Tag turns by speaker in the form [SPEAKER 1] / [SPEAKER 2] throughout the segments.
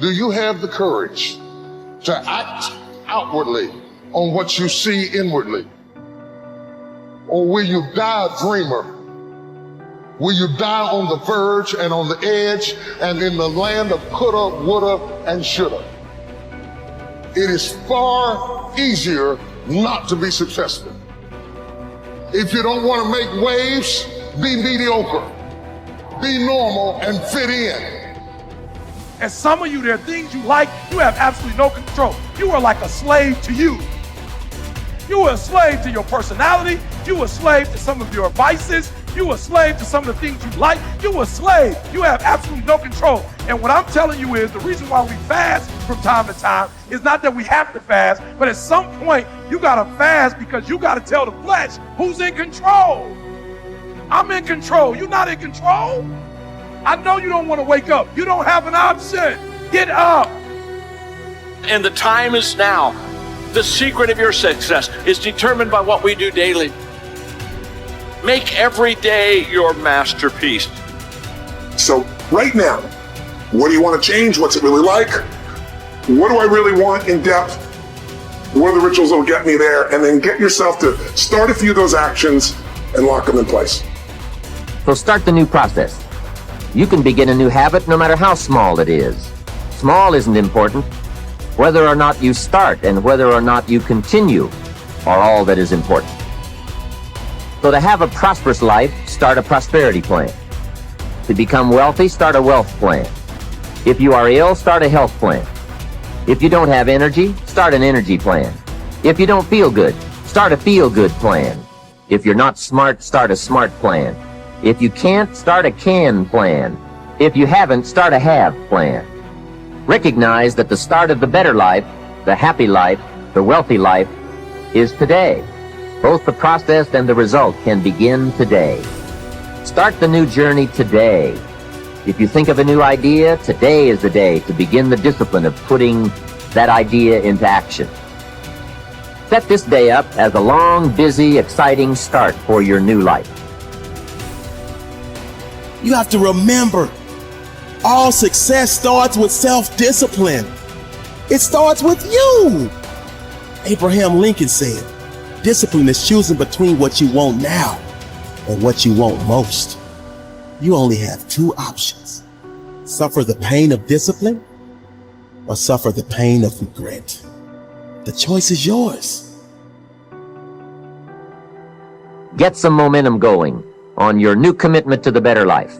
[SPEAKER 1] Do you have the courage to act outwardly on what you see inwardly? Or will you die a dreamer? Will you die on the verge and on the edge and in the land of coulda, woulda, and shoulda? It is far easier not to be successful. If you don't want to make waves, be mediocre, be normal, and fit in.
[SPEAKER 2] And some of you, there are things you like, you have absolutely no control. You are like a slave to you. You are a slave to your personality. You are a slave to some of your vices. You are a slave to some of the things you like. You are a slave. You have absolutely no control. And what I'm telling you is the reason why we fast from time to time is not that we have to fast, but at some point you gotta fast because you gotta tell the flesh who's in control. I'm in control. You're not in control. I know you don't want to wake up. You don't have an option. Get up.
[SPEAKER 3] And the time is now. The secret of your success is determined by what we do daily. Make every day your masterpiece.
[SPEAKER 4] So right now, what do you want to change? What's it really like? What do I really want in depth? What are the rituals that will get me there? And then get yourself to start a few of those actions and lock them in place.
[SPEAKER 5] So start the new process. You can begin a new habit no matter how small it is. Small isn't important. Whether or not you start and whether or not you continue are all that is important. So to have a prosperous life, start a prosperity plan. To become wealthy, start a wealth plan. If you are ill, start a health plan. If you don't have energy, start an energy plan. If you don't feel good, start a feel-good plan. If you're not smart, start a smart plan. If you can't, start a can plan. If you haven't, start a have plan. Recognize that the start of the better life, the happy life, the wealthy life is today. Both the process and the result can begin today. Start the new journey today. If you think of a new idea, today is the day to begin the discipline of putting that idea into action. Set this day up as a long, busy, exciting start for your new life.
[SPEAKER 6] You have to remember, all success starts with self-discipline. It starts with you. Abraham Lincoln said, discipline is choosing between what you want now and what you want most. You only have two options. Suffer the pain of discipline or suffer the pain of regret. The choice is yours.
[SPEAKER 5] Get some momentum going on your new commitment to the better life.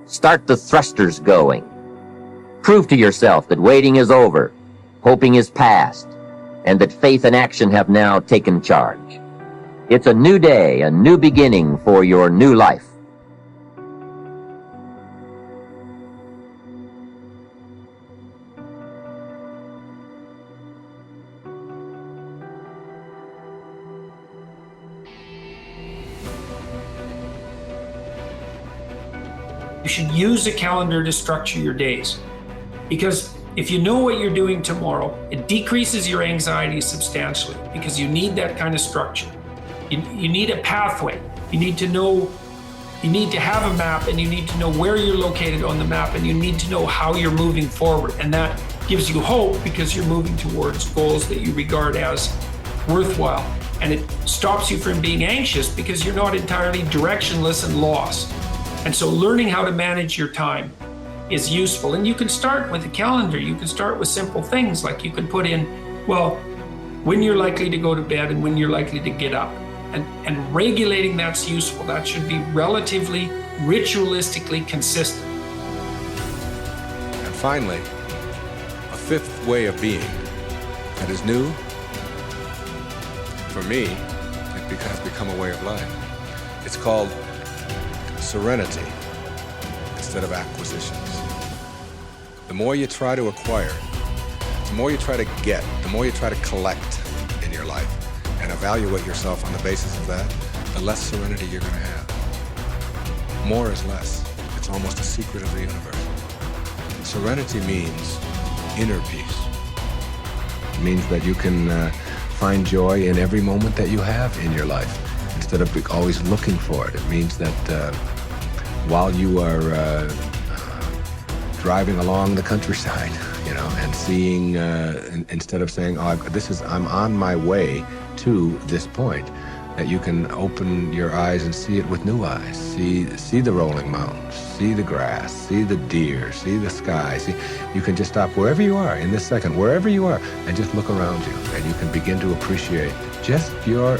[SPEAKER 5] Start the thrusters going. Prove to yourself that waiting is over, hoping is past, and that faith and action have now taken charge. It's a new day, a new beginning for your new life.
[SPEAKER 7] You should use a calendar to structure your days, because if you know what you're doing tomorrow, it decreases your anxiety substantially because you need that kind of structure. You need a pathway. You need to know, you need to have a map, and you need to know where you're located on the map, and you need to know how you're moving forward. And that gives you hope because you're moving towards goals that you regard as worthwhile. And it stops you from being anxious because you're not entirely directionless and lost. And so learning how to manage your time is useful. And you can start with a calendar. You can start with simple things like you can put in, well, when you're likely to go to bed and when you're likely to get up. And regulating that's useful. That should be relatively ritualistically consistent.
[SPEAKER 8] And finally, a fifth way of being that is new. For me, it has become a way of life. It's called serenity instead of acquisitions. The more you try to acquire, the more you try to get, the more you try to collect in your life and evaluate yourself on the basis of that, the less serenity you're going to have. More is less. It's almost a secret of the universe. Serenity means inner peace. It means that you can find joy in every moment that you have in your life instead of always looking for it. It means that while you are driving along the countryside, and seeing, instead of saying, I'm on my way to this point, that you can open your eyes and see it with new eyes. See the rolling mountains, see the grass, see the deer, see the sky. You can just stop wherever you are in this second, wherever you are, and just look around you, and you can begin to appreciate just your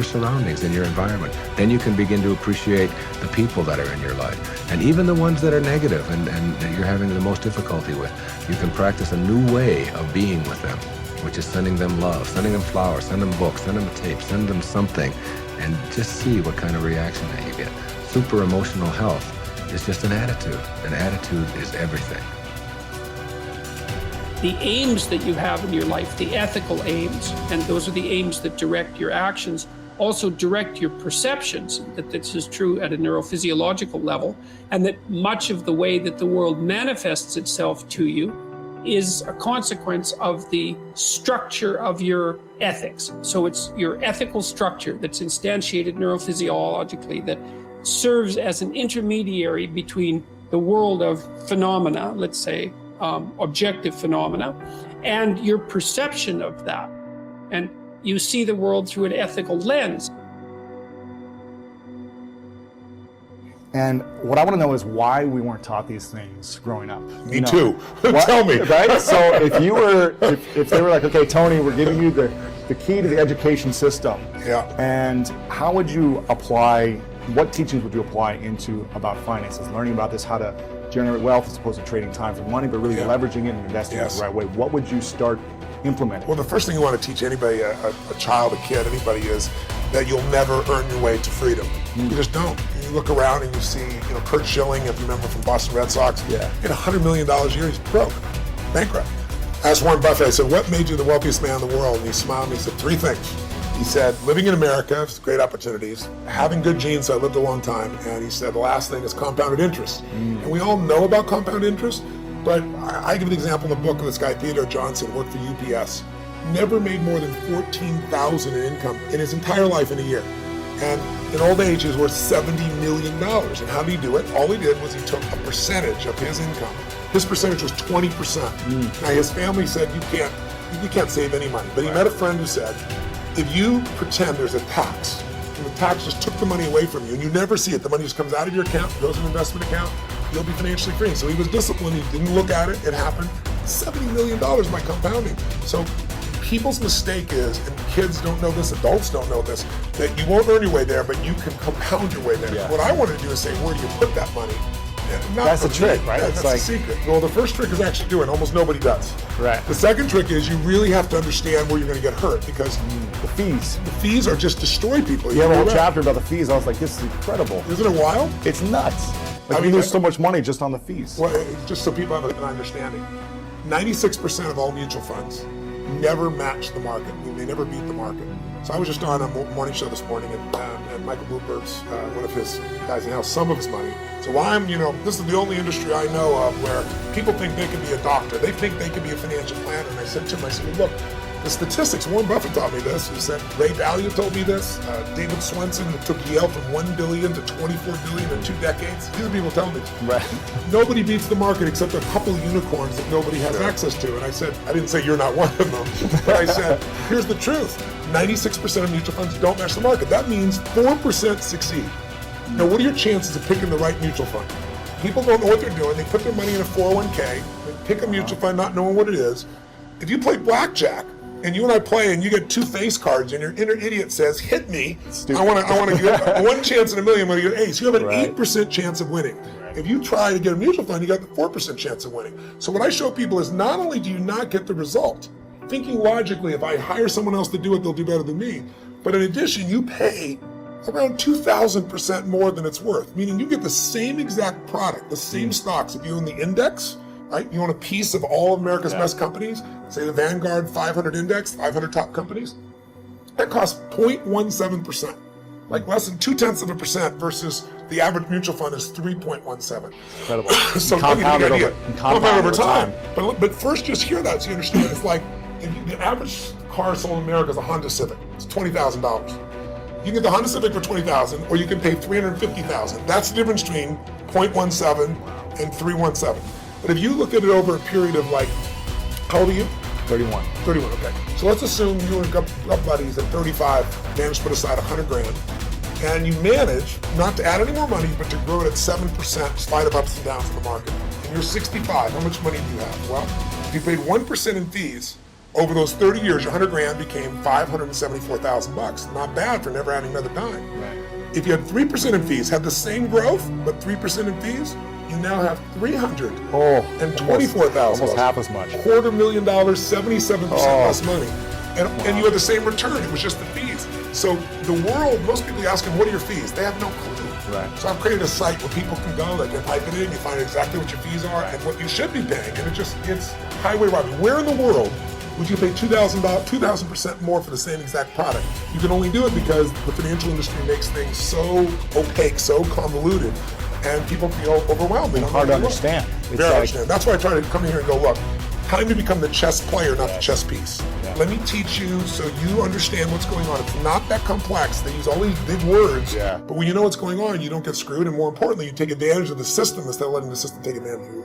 [SPEAKER 8] surroundings and your environment. Then you can begin to appreciate the people that are in your life, and even the ones that are negative and that you're having the most difficulty with. You can practice a new way of being with them, which is sending them love, sending them flowers, send them books, send them a tape, send them something, and just see what kind of reaction that you get. Super emotional health is just an attitude. An attitude is everything.
[SPEAKER 7] The aims that you have in your life, the ethical aims, and those are the aims that direct your actions, also direct your perceptions, that this is true at a neurophysiological level, and that much of the way that the world manifests itself to you is a consequence of the structure of your ethics. So it's your ethical structure that's instantiated neurophysiologically that serves as an intermediary between the world of phenomena, let's say objective phenomena, and your perception of that. And you see the world through an ethical lens.
[SPEAKER 9] And what I want to know is why we weren't taught these things growing up.
[SPEAKER 4] Me too. Tell me.
[SPEAKER 9] Right? So if they were like, okay, Tony, we're giving you the key to the education system.
[SPEAKER 4] Yeah.
[SPEAKER 9] And how would you apply, what teachings would you apply into about finances? Learning about this, how to generate wealth as opposed to trading time for money, but really leveraging it and investing it the right way. What would you start implementing?
[SPEAKER 4] Well, the first thing you want to teach anybody, a child, a kid, anybody, is that you'll never earn your way to freedom. You just don't. You look around and you see, Kurt Schilling, if you remember from Boston Red Sox, he had $100 million a year, he's broke, bankrupt. I asked Warren Buffett, I said, what made you the wealthiest man in the world? And he smiled and he said, 3 things. He said, living in America, great opportunities, having good genes, so I lived a long time, and he said the last thing is compounded interest. And we all know about compound interest, but I give an example in the book of this guy, Theodore Johnson, worked for UPS, never made more than $14,000 in income in his entire life in a year. And in old age, he was worth $70 million. And how did he do it? All he did was he took a percentage of his income. His percentage was 20%. Now his family said, you can't save any money. But he met a friend who said, if you pretend there's a tax, and the tax just took the money away from you, and you never see it, the money just comes out of your account, goes in an investment account, you'll be financially free. So he was disciplined, he didn't look at it, it happened. $70 million by compounding. So people's mistake is, and kids don't know this, adults don't know this, that you won't earn your way there, but you can compound your way there. What I want to do is say, where do you put that money?
[SPEAKER 9] That's the trick, right?
[SPEAKER 4] That's the secret. Well, the first trick is actually doing. Almost nobody does.
[SPEAKER 9] Right.
[SPEAKER 4] The second trick is you really have to understand where you're going to get hurt, because
[SPEAKER 9] the fees.
[SPEAKER 4] The fees are just destroy people.
[SPEAKER 9] You have a whole chapter about the fees. I was like, this is incredible.
[SPEAKER 4] Isn't it wild?
[SPEAKER 9] It's nuts. Like, we lose so much money just on the fees.
[SPEAKER 4] Well, just so people have an understanding, 96% of all mutual funds never match the market. They never beat the market. So I was just on a morning show this morning, and Michael Bloomberg's one of his guys announced some of his money. So this is the only industry I know of where people think they can be a doctor. They think they can be a financial planner. And I said to him, look, the statistics, Warren Buffett taught me this. He said, Ray Dalio told me this. David Swenson, who took Yale from $1 billion to $24 billion in 2 decades. These are people telling me.
[SPEAKER 9] Right.
[SPEAKER 4] Nobody beats the market except a couple of unicorns that nobody has access to. And I said, I didn't say you're not one of them, but I said, here's the truth. 96% of mutual funds don't match the market. That means 4% succeed. Now, what are your chances of picking the right mutual fund? People don't know what they're doing. They put their money in a 401k, they pick a mutual fund not knowing what it is. If you play blackjack, and you and I play, and you get 2 face cards, and your inner idiot says, hit me, I want to get 1 chance in a million when you get ace. You have an 8% chance of winning. If you try to get a mutual fund, you got the 4% chance of winning. So what I show people is not only do you not get the result, thinking logically, if I hire someone else to do it, they'll do better than me. But in addition, you pay around 2,000% more than it's worth, meaning you get the same exact product, the same stocks. If you own the index, right? You own a piece of all of America's best companies, say the Vanguard 500 index, 500 top companies, that costs 0.17%, like less than 0.2% versus the average mutual fund is 3.17.
[SPEAKER 9] Incredible.
[SPEAKER 4] So
[SPEAKER 9] compound over time.
[SPEAKER 4] But first, just hear that so you understand. It's like the average car sold in America is a Honda Civic. It's $20,000. You can get the Honda Civic for $20,000, or you can pay $350,000. That's the difference between 0.17 and 317. But if you look at it over a period of like, how old are you?
[SPEAKER 9] 31.
[SPEAKER 4] 31, okay. So let's assume you and a couple buddies at 35 managed to put aside 100 grand, and you manage not to add any more money, but to grow it at 7% in spite of ups and downs in the market. And you're 65, how much money do you have? Well, if you paid 1% in fees, over those 30 years, your 100 grand became $574,000. Not bad for never adding another dime.
[SPEAKER 9] Right.
[SPEAKER 4] If you had 3% in fees, had the same growth, but 3% in fees, you now have $324,000.
[SPEAKER 9] Almost half as much.
[SPEAKER 4] $250,000, 77% less money. And you had the same return, it was just the fees. So the world, most people ask them, what are your fees? They have no clue.
[SPEAKER 9] Right.
[SPEAKER 4] So I've created a site where people can go, they can type it in, you find exactly what your fees are and what you should be paying. And it's highway robbery. Where in the world would you pay $2,000% more for the same exact product? You can only do it because the financial industry makes things so opaque, so convoluted, and people feel overwhelmed. They don't
[SPEAKER 9] Hard
[SPEAKER 4] know
[SPEAKER 9] to
[SPEAKER 4] where to look.
[SPEAKER 9] understand. It's
[SPEAKER 4] Very
[SPEAKER 9] like-
[SPEAKER 4] understand. That's why I try to come in here and go, look, time to become the chess player, not the chess piece.
[SPEAKER 9] Yeah.
[SPEAKER 4] Let me teach you so you understand what's going on. It's not that complex. They use all these big words,
[SPEAKER 9] Yeah.
[SPEAKER 4] but when you know what's going on, you don't get screwed, and more importantly, you take advantage of the system instead of letting the system take advantage of you.